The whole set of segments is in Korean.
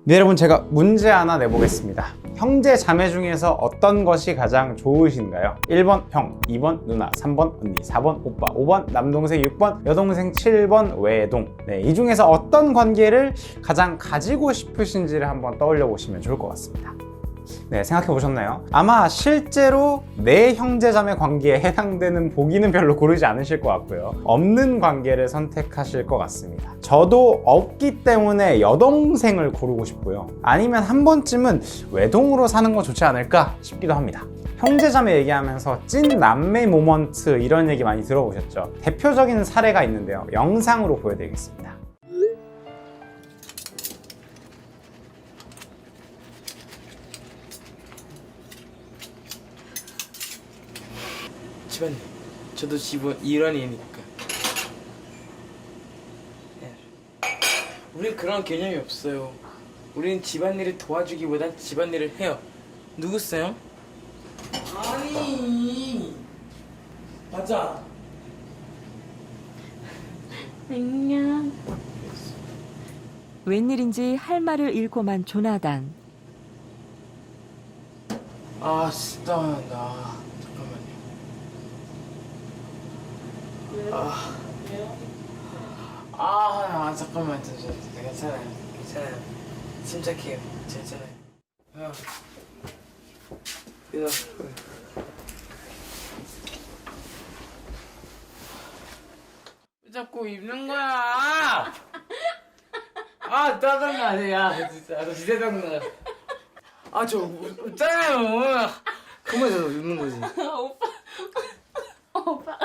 네, 여러분, 제가 문제 하나 내보겠습니다. 형제 자매 중에서 어떤 것이 가장 좋으신가요? 1번 형, 2번 누나, 3번 언니, 4번 오빠, 5번 남동생, 6번 여동생, 7번 외동. 네, 이 중에서 어떤 관계를 가장 가지고 싶으신지를 한번 떠올려 보시면 좋을 것 같습니다. 네, 생각해 보셨나요? 아마 실제로 내 형제자매 관계에 해당되는 보기는 별로 고르지 않으실 것 같고요. 없는 관계를 선택하실 것 같습니다. 저도 없기 때문에 여동생을 고르고 싶고요. 아니면 한 번쯤은 외동으로 사는 거 좋지 않을까 싶기도 합니다. 형제자매 얘기하면서 찐 남매 모먼트 이런 얘기 많이 들어보셨죠? 대표적인 사례가 있는데요. 영상으로 보여드리겠습니다. 집안일. 저도 집은 일원이니까. 우린 그런 개념이 없어요. 우린 집안일을 도와주기보단 집안일을 해요. 누구세요? 아니. 맞아. 안녕. 웬일인지 할 말을 잃고만 조나단. 아 진짜 나 잠깐만요. 잠깐만 괜찮아요. 침착해요. 괜찮아요. 이거 왜 자꾸 입는 거야? 짜증나. 야 진짜 너 진짜 짜증나. 저 웃잖아요. 그만 저 입는 거지. 오빠.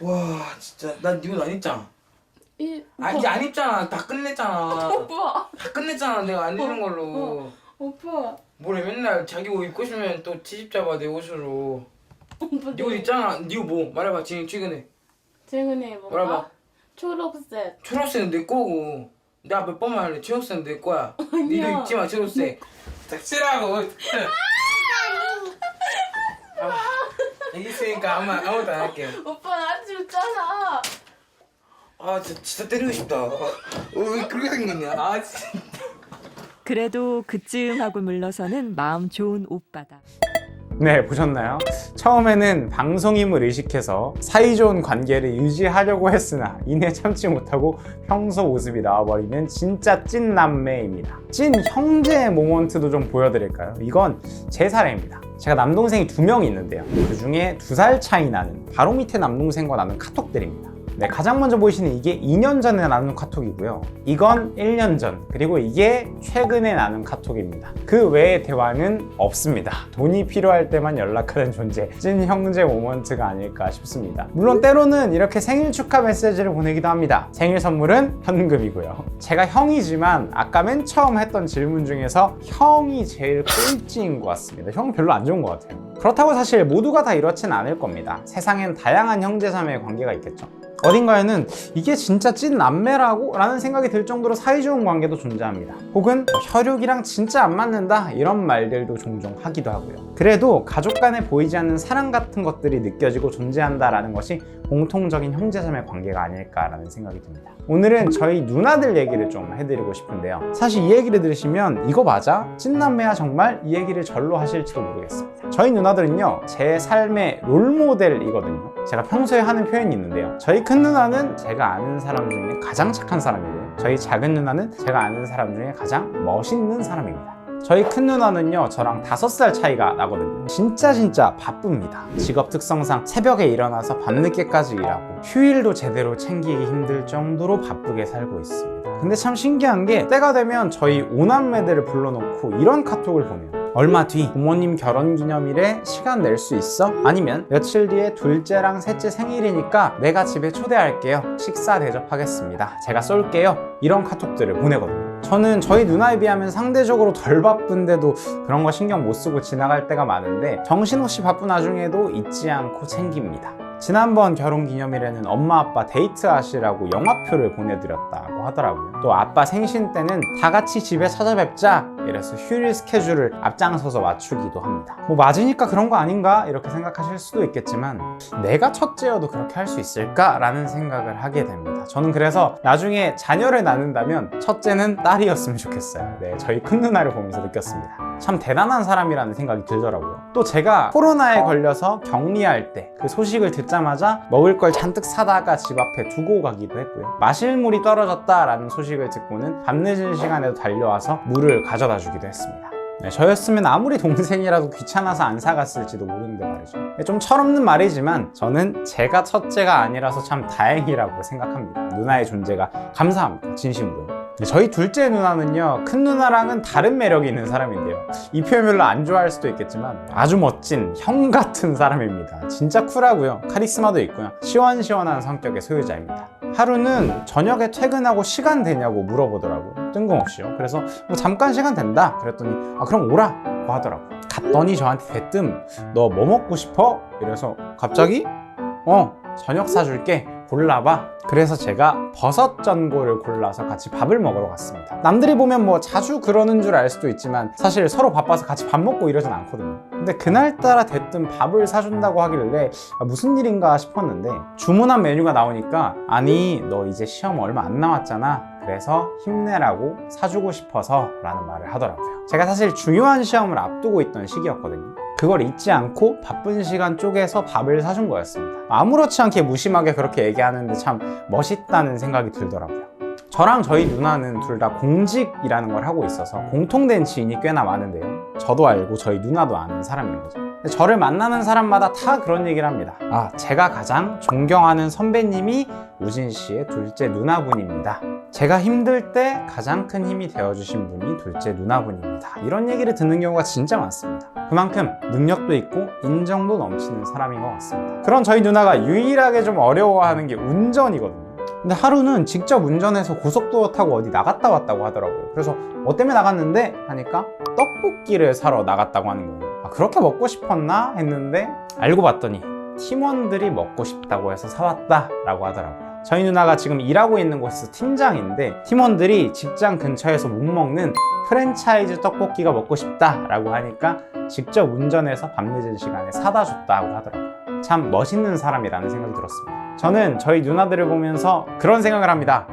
와 진짜 난 이거 안 입잖아. 이제 안 입잖아. 다 끝냈잖아. 오빠. 다 끝냈잖아. 내가 안 입는 걸로. 오빠. 뭐래 맨날 자기 옷 입고 싶으면 또 트집 잡아 내 옷으로. 오빠. 네 옷 있잖아. 네 옷 뭐? 말해봐. 지금 최근에. 최근에 뭐가? 말해봐. 초록색. 초록색은 내 거고. 내가 몇 번 말해. 초록색은 내 거야. 니도 입지 마 초록색. 닥치라고. 여기 있으니까 아무것도 안 할게요. 오빠 나한테 줬잖아. 진짜 때리고 싶다. 왜 그렇게 생겼냐? 진짜. 그래도 그쯤 하고 물러서는 마음 좋은 오빠다. 네, 보셨나요? 처음에는 방송임을 의식해서 사이좋은 관계를 유지하려고 했으나 이내 참지 못하고 평소 모습이 나와버리는 진짜 찐 남매입니다. 찐 형제의 모먼트도 좀 보여드릴까요? 이건 제 사례입니다. 제가 남동생이 2명 있는데요. 그 중에 2살 차이 나는 바로 밑에 남동생과 나눈 카톡들입니다. 네, 가장 먼저 보이시는 이게 2년 전에 나눈 카톡이고요. 이건 1년 전, 그리고 이게 최근에 나눈 카톡입니다. 그 외의 대화는 없습니다. 돈이 필요할 때만 연락하는 존재, 찐 형제 모먼트가 아닐까 싶습니다. 물론 때로는 이렇게 생일 축하 메시지를 보내기도 합니다. 생일 선물은 현금이고요. 제가 형이지만 아까 맨 처음 했던 질문 중에서 형이 제일 꼴찌인 것 같습니다. 형은 별로 안 좋은 것 같아요. 그렇다고 사실 모두가 다 이렇진 않을 겁니다. 세상엔 다양한 형제자매의 관계가 있겠죠. 어딘가에는 이게 진짜 찐 남매라고? 라는 생각이 들 정도로 사이좋은 관계도 존재합니다. 혹은 혈육이랑 진짜 안 맞는다 이런 말들도 종종 하기도 하고요. 그래도 가족 간에 보이지 않는 사랑 같은 것들이 느껴지고 존재한다라는 것이 공통적인 형제자매 관계가 아닐까라는 생각이 듭니다. 오늘은 저희 누나들 얘기를 좀 해드리고 싶은데요. 사실 이 얘기를 들으시면 이거 맞아? 찐남매야 정말? 이 얘기를 절로 하실지도 모르겠습니다. 저희 누나들은요, 제 삶의 롤모델이거든요. 제가 평소에 하는 표현이 있는데요. 저희 큰 누나는 제가 아는 사람 중에 가장 착한 사람이고요. 저희 작은 누나는 제가 아는 사람 중에 가장 멋있는 사람입니다. 저희 큰 누나는요, 저랑 5살 차이가 나거든요. 진짜 바쁩니다. 직업 특성상 새벽에 일어나서 밤늦게까지 일하고 휴일도 제대로 챙기기 힘들 정도로 바쁘게 살고 있습니다. 근데 참 신기한 게 때가 되면 저희 5남매들을 불러놓고 이런 카톡을 보내요. 얼마 뒤 부모님 결혼기념일에 시간 낼 수 있어? 아니면 며칠 뒤에 둘째랑 셋째 생일이니까 내가 집에 초대할게요. 식사 대접하겠습니다. 제가 쏠게요. 이런 카톡들을 보내거든요. 저는 저희 누나에 비하면 상대적으로 덜 바쁜데도 그런 거 신경 못 쓰고 지나갈 때가 많은데 정신없이 바쁜 와중에도 잊지 않고 챙깁니다. 지난번 결혼기념일에는 엄마 아빠 데이트하시라고 영화표를 보내드렸다고 하더라고요. 또 아빠 생신 때는 다 같이 집에 찾아뵙자 이래서 휴일 스케줄을 앞장서서 맞추기도 합니다. 뭐 맞으니까 그런 거 아닌가 이렇게 생각하실 수도 있겠지만 내가 첫째여도 그렇게 할 수 있을까라는 생각을 하게 됩니다. 저는 그래서 나중에 자녀를 낳는다면 첫째는 딸이었으면 좋겠어요. 네, 저희 큰 누나를 보면서 느꼈습니다. 참 대단한 사람이라는 생각이 들더라고요. 또 제가 코로나에 걸려서 격리할 때 그 소식을 듣자마자 먹을 걸 잔뜩 사다가 집 앞에 두고 가기도 했고요. 마실 물이 떨어졌다라는 소식을 듣고는 밤늦은 시간에도 달려와서 물을 가져다 주기도 했습니다. 네, 저였으면 아무리 동생이라도 귀찮아서 안 사갔을지도 모르는데 말이죠. 네, 좀 철없는 말이지만 저는 제가 첫째가 아니라서 참 다행이라고 생각합니다. 누나의 존재가 감사합니다. 진심으로. 저희 둘째 누나는요, 큰 누나랑은 다른 매력이 있는 사람인데요, 이 표현 별로 안 좋아할 수도 있겠지만 아주 멋진 형 같은 사람입니다. 진짜 쿨하고요, 카리스마도 있고요, 시원시원한 성격의 소유자입니다. 하루는 저녁에 퇴근하고 시간 되냐고 물어보더라고요. 뜬금없이요. 그래서 뭐 잠깐 시간 된다 그랬더니 그럼 오라고 하더라고요. 갔더니 저한테 대뜸 너 뭐 먹고 싶어? 이래서 갑자기 저녁 사줄게, 골라봐. 그래서 제가 버섯 전골을 골라서 같이 밥을 먹으러 갔습니다. 남들이 보면 뭐 자주 그러는 줄 알 수도 있지만 사실 서로 바빠서 같이 밥 먹고 이러진 않거든요. 근데 그날따라 대뜸 밥을 사준다고 하길래 무슨 일인가 싶었는데 주문한 메뉴가 나오니까 아니 너 이제 시험 얼마 안 남았잖아, 그래서 힘내라고 사주고 싶어서 라는 말을 하더라고요. 제가 사실 중요한 시험을 앞두고 있던 시기였거든요. 그걸 잊지 않고 바쁜 시간 쪼개서 밥을 사준 거였습니다. 아무렇지 않게 무심하게 그렇게 얘기하는데 참 멋있다는 생각이 들더라고요. 저랑 저희 누나는 둘 다 공직이라는 걸 하고 있어서 공통된 지인이 꽤나 많은데요, 저도 알고 저희 누나도 아는 사람인 거죠. 저를 만나는 사람마다 다 그런 얘기를 합니다. 제가 가장 존경하는 선배님이 우진 씨의 둘째 누나분입니다. 제가 힘들 때 가장 큰 힘이 되어주신 분이 둘째 누나분입니다. 이런 얘기를 듣는 경우가 진짜 많습니다. 그만큼 능력도 있고 인정도 넘치는 사람인 것 같습니다. 그런 저희 누나가 유일하게 좀 어려워하는 게 운전이거든요. 근데 하루는 직접 운전해서 고속도로 타고 어디 나갔다 왔다고 하더라고요. 그래서 뭐 때문에 나갔는데 하니까 떡볶이를 사러 나갔다고 하는 거예요. 그렇게 먹고 싶었나 했는데 알고 봤더니 팀원들이 먹고 싶다고 해서 사왔다 라고 하더라고요. 저희 누나가 지금 일하고 있는 곳에서 팀장인데 팀원들이 직장 근처에서 못 먹는 프랜차이즈 떡볶이가 먹고 싶다 라고 하니까 직접 운전해서 밤늦은 시간에 사다 줬다고 하더라고요. 참 멋있는 사람이라는 생각이 들었습니다. 저는 저희 누나들을 보면서 그런 생각을 합니다.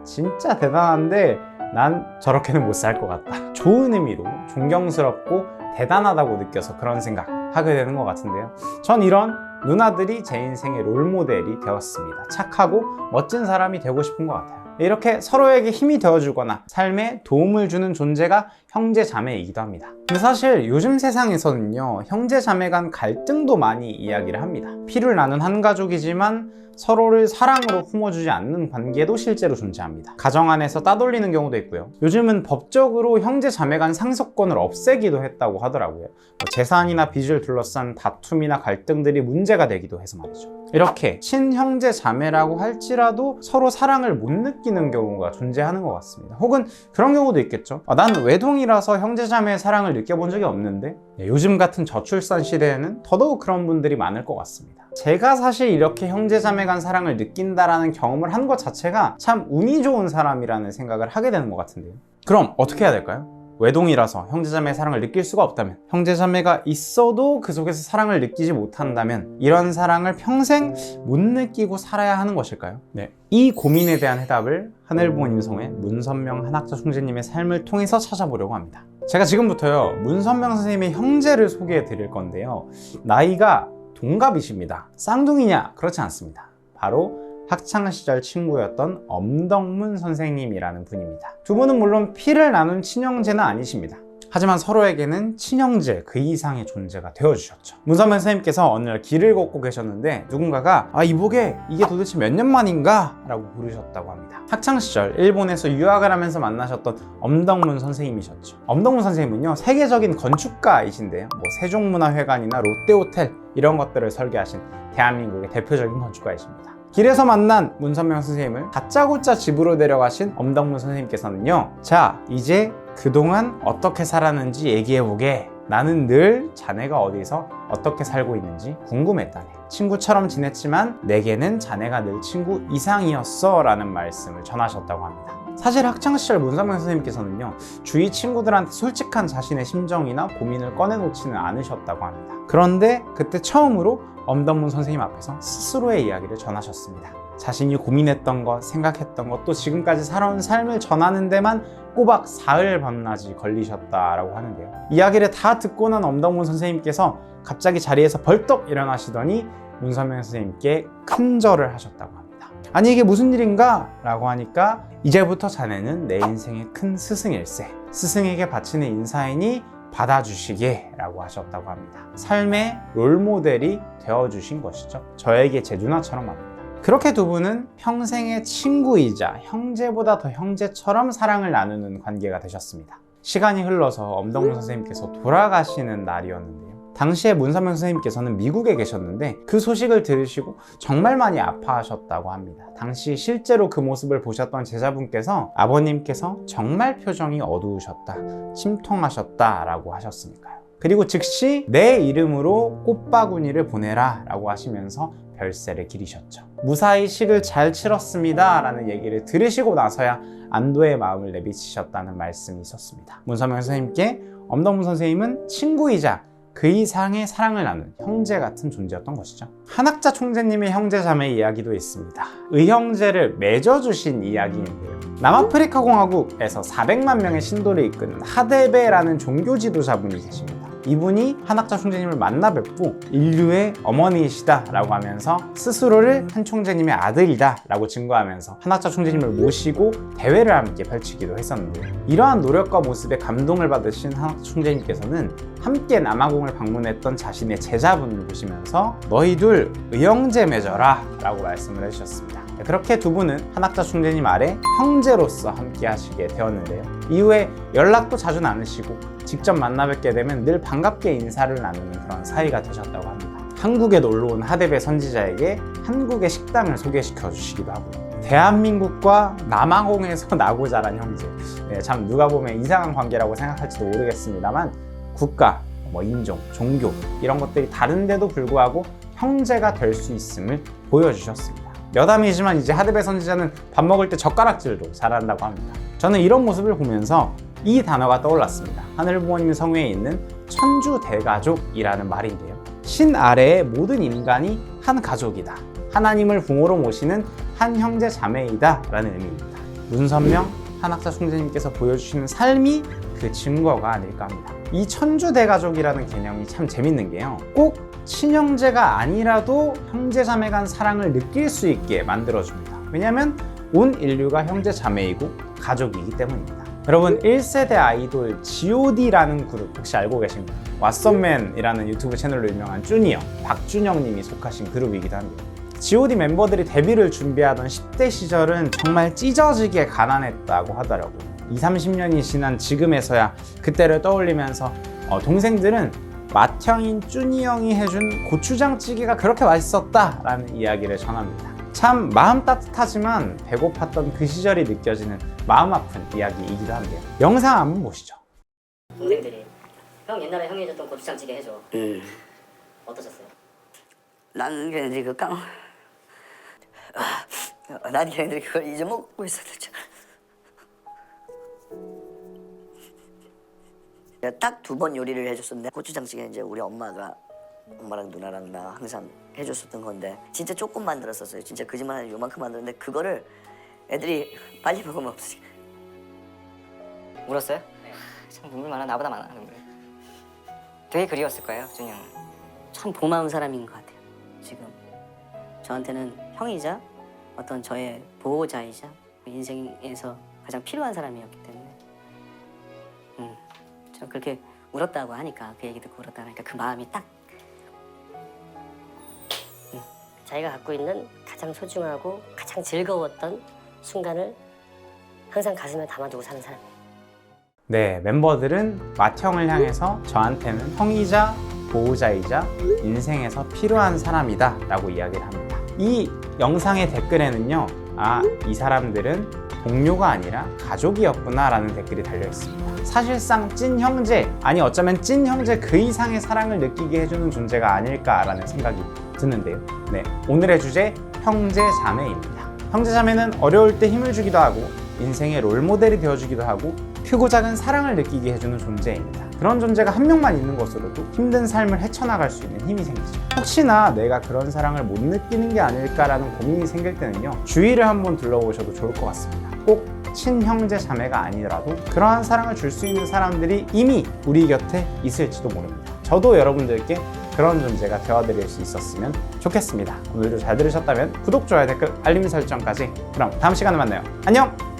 진짜 대단한데 난 저렇게는 못 살 것 같다. 좋은 의미로 존경스럽고 대단하다고 느껴서 그런 생각 하게 되는 것 같은데요, 전 이런 누나들이 제 인생의 롤모델이 되었습니다. 착하고 멋진 사람이 되고 싶은 것 같아요. 이렇게 서로에게 힘이 되어주거나 삶에 도움을 주는 존재가 형제 자매이기도 합니다. 근데 사실 요즘 세상에서는요, 형제 자매 간 갈등도 많이 이야기를 합니다. 피를 나눈 한 가족이지만 서로를 사랑으로 품어주지 않는 관계도 실제로 존재합니다. 가정 안에서 따돌리는 경우도 있고요, 요즘은 법적으로 형제 자매 간 상속권을 없애기도 했다고 하더라고요. 재산이나 빚을 둘러싼 다툼이나 갈등들이 문제가 되기도 해서 말이죠. 이렇게 친형제 자매라고 할지라도 서로 사랑을 못 느끼는 경우가 존재하는 것 같습니다. 혹은 그런 경우도 있겠죠. 난 외동이라서 형제 자매의 사랑을 느껴본 적이 없는데, 요즘 같은 저출산 시대에는 더더욱 그런 분들이 많을 것 같습니다. 제가 사실 이렇게 형제 자매 간 사랑을 느낀다라는 경험을 한 것 자체가 참 운이 좋은 사람이라는 생각을 하게 되는 것 같은데요. 그럼 어떻게 해야 될까요? 외동이라서 형제자매의 사랑을 느낄 수가 없다면, 형제자매가 있어도 그 속에서 사랑을 느끼지 못한다면 이런 사랑을 평생 못 느끼고 살아야 하는 것일까요? 이 고민에 대한 해답을 하늘부모님성의 문선명 한학자 총재님의 삶을 통해서 찾아보려고 합니다. 제가 지금부터요, 문선명 선생님의 형제를 소개해 드릴 건데요, 나이가 동갑이십니다. 쌍둥이냐? 그렇지 않습니다. 바로 학창시절 친구였던 엄덕문 선생님이라는 분입니다. 두 분은 물론 피를 나눈 친형제는 아니십니다. 하지만 서로에게는 친형제 그 이상의 존재가 되어주셨죠. 문선명 선생님께서 어느 날 길을 걷고 계셨는데 누군가가 이보게 이게 도대체 몇 년 만인가? 라고 부르셨다고 합니다. 학창시절 일본에서 유학을 하면서 만나셨던 엄덕문 선생님이셨죠. 엄덕문 선생님은요, 세계적인 건축가이신데요, 세종문화회관이나 롯데호텔 이런 것들을 설계하신 대한민국의 대표적인 건축가이십니다. 길에서 만난 문선명 선생님을 다짜고짜 집으로 데려가신 엄덕문 선생님께서는요, 자 이제 그동안 어떻게 살았는지 얘기해보게 나는 늘 자네가 어디서 어떻게 살고 있는지 궁금했다네. 친구처럼 지냈지만 내게는 자네가 늘 친구 이상이었어 라는 말씀을 전하셨다고 합니다. 사실 학창시절 문선명 선생님께서는요, 주위 친구들한테 솔직한 자신의 심정이나 고민을 꺼내놓지는 않으셨다고 합니다. 그런데 그때 처음으로 엄덕문 선생님 앞에서 스스로의 이야기를 전하셨습니다. 자신이 고민했던 것, 생각했던 것, 또 지금까지 살아온 삶을 전하는 데만 꼬박 사흘 밤낮이 걸리셨다라고 하는데요. 이야기를 다 듣고 난 엄덕문 선생님께서 갑자기 자리에서 벌떡 일어나시더니 문선명 선생님께 큰 절을 하셨다고 합니다. 아니 이게 무슨 일인가? 라고 하니까 이제부터 자네는 내 인생의 큰 스승일세. 스승에게 바치는 인사이니 받아주시게 라고 하셨다고 합니다. 삶의 롤모델이 되어주신 것이죠. 저에게 제 누나처럼 합니다. 그렇게 두 분은 평생의 친구이자 형제보다 더 형제처럼 사랑을 나누는 관계가 되셨습니다. 시간이 흘러서 엄덕문 선생님께서 돌아가시는 날이었는데요. 당시에 문선명 선생님께서는 미국에 계셨는데 그 소식을 들으시고 정말 많이 아파하셨다고 합니다. 당시 실제로 그 모습을 보셨던 제자분께서 아버님께서 정말 표정이 어두우셨다, 침통하셨다 라고 하셨으니까요. 그리고 즉시 내 이름으로 꽃바구니를 보내라 라고 하시면서 별세를 기리셨죠. 무사히 식을 잘 치렀습니다 라는 얘기를 들으시고 나서야 안도의 마음을 내비치셨다는 말씀이 있었습니다. 문선명 선생님께 엄덕문 선생님은 친구이자 그 이상의 사랑을 나눈 형제 같은 존재였던 것이죠. 한학자 총재님의 형제자매 이야기도 있습니다. 의형제를 맺어주신 이야기인데요. 남아프리카 공화국에서 400만 명의 신도를 이끄는 하데베라는 종교 지도자분이 계십니다. 이분이 한학자 총재님을 만나 뵙고 인류의 어머니이시다 라고 하면서 스스로를 한 총재님의 아들이다 라고 증거하면서 한학자 총재님을 모시고 대회를 함께 펼치기도 했었는데요. 이러한 노력과 모습에 감동을 받으신 한학자 총재님께서는 함께 남아공을 방문했던 자신의 제자분을 보시면서 너희 둘 의형제 맺어라 라고 말씀을 해주셨습니다. 그렇게 두 분은 한학자 총재님 아래 형제로서 함께 하시게 되었는데요. 이후에 연락도 자주 나누시고 직접 만나 뵙게 되면 늘 반갑게 인사를 나누는 그런 사이가 되셨다고 합니다. 한국에 놀러온 하데베 선지자에게 한국의 식당을 소개시켜 주시기도 하고요. 대한민국과 남아공에서 나고 자란 형제. 참 누가 보면 이상한 관계라고 생각할지도 모르겠습니다만 국가, 인종, 종교 이런 것들이 다른데도 불구하고 형제가 될 수 있음을 보여주셨습니다. 여담이지만 이제 하데베 선지자는 밥 먹을 때 젓가락질도 잘한다고 합니다. 저는 이런 모습을 보면서 이 단어가 떠올랐습니다. 하늘부모님 성회에 있는 천주대가족이라는 말인데요. 신 아래의 모든 인간이 한 가족이다. 하나님을 부모로 모시는 한 형제 자매이다 라는 의미입니다. 문선명 한학자 총재님께서 보여주시는 삶이 그 증거가 아닐까 합니다. 이 천주대가족이라는 개념이 참 재밌는 게요. 꼭 친형제가 아니라도 형제자매 간 사랑을 느낄 수 있게 만들어줍니다. 왜냐하면 온 인류가 형제자매이고 가족이기 때문입니다. 여러분 1세대 아이돌 G.O.D라는 그룹 혹시 알고 계신가요? 왓썸맨이라는 유튜브 채널로 유명한 주니어 박준영 님이 속하신 그룹이기도 합니다. G.O.D 멤버들이 데뷔를 준비하던 10대 시절은 정말 찢어지게 가난했다고 하더라고요. 20-30년이 지난 지금에서야 그때를 떠올리면서 동생들은 맏형인 쭈니 형이 해준 고추장찌개가 그렇게 맛있었다라는 이야기를 전합니다. 참 마음 따뜻하지만 배고팠던 그 시절이 느껴지는 마음 아픈 이야기이기도 한데요. 영상 한번 보시죠. 동생들이 형 옛날에 형이 해줬던 고추장찌개 해줘. 어떠셨어요? 나는 걔네들이 난 걔네들이 그걸 잊어먹고 있었죠. 딱 2번 요리를 해줬었는데 고추장찌개 이제 우리 엄마랑 누나랑 나 항상 해줬었던 건데 진짜 조금 만들었었어요. 진짜 거짓말 아니라 요만큼 만들었는데 그거를 애들이 빨리 먹으면 없지. 울었어요? 참 눈물 많아. 나보다 많아 눈물. 되게 그리웠을 거예요 준이 형은. 참 고마운 사람인 것 같아요. 지금 저한테는 형이자 어떤 저의 보호자이자 인생에서 가장 필요한 사람이었기 때문에 저 그렇게 울었다고 하니까 그 얘기 듣고 울었다고 하니까 그 마음이 딱 자기가 갖고 있는 가장 소중하고 가장 즐거웠던 순간을 항상 가슴에 담아두고 사는 사람이에요. 네, 멤버들은 맏형을 향해서 저한테는 형이자 보호자이자 인생에서 필요한 사람이다 라고 이야기를 합니다. 이 영상의 댓글에는요, 이 사람들은 동료가 아니라 가족이었구나 라는 댓글이 달려 있습니다. 사실상 찐 형제, 아니 어쩌면 찐 형제 그 이상의 사랑을 느끼게 해주는 존재가 아닐까라는 생각이 드는데요. 네, 오늘의 주제 형제 자매입니다. 형제 자매는 어려울 때 힘을 주기도 하고 인생의 롤모델이 되어주기도 하고 크고 작은 사랑을 느끼게 해주는 존재입니다. 그런 존재가 한 명만 있는 것으로도 힘든 삶을 헤쳐나갈 수 있는 힘이 생기죠. 혹시나 내가 그런 사랑을 못 느끼는 게 아닐까라는 고민이 생길 때는요, 주위를 한번 둘러보셔도 좋을 것 같습니다. 꼭 친형제 자매가 아니더라도 그러한 사랑을 줄 수 있는 사람들이 이미 우리 곁에 있을지도 모릅니다. 저도 여러분들께 그런 존재가 되어드릴 수 있었으면 좋겠습니다. 오늘도 잘 들으셨다면 구독, 좋아요, 댓글, 알림 설정까지. 그럼 다음 시간에 만나요. 안녕!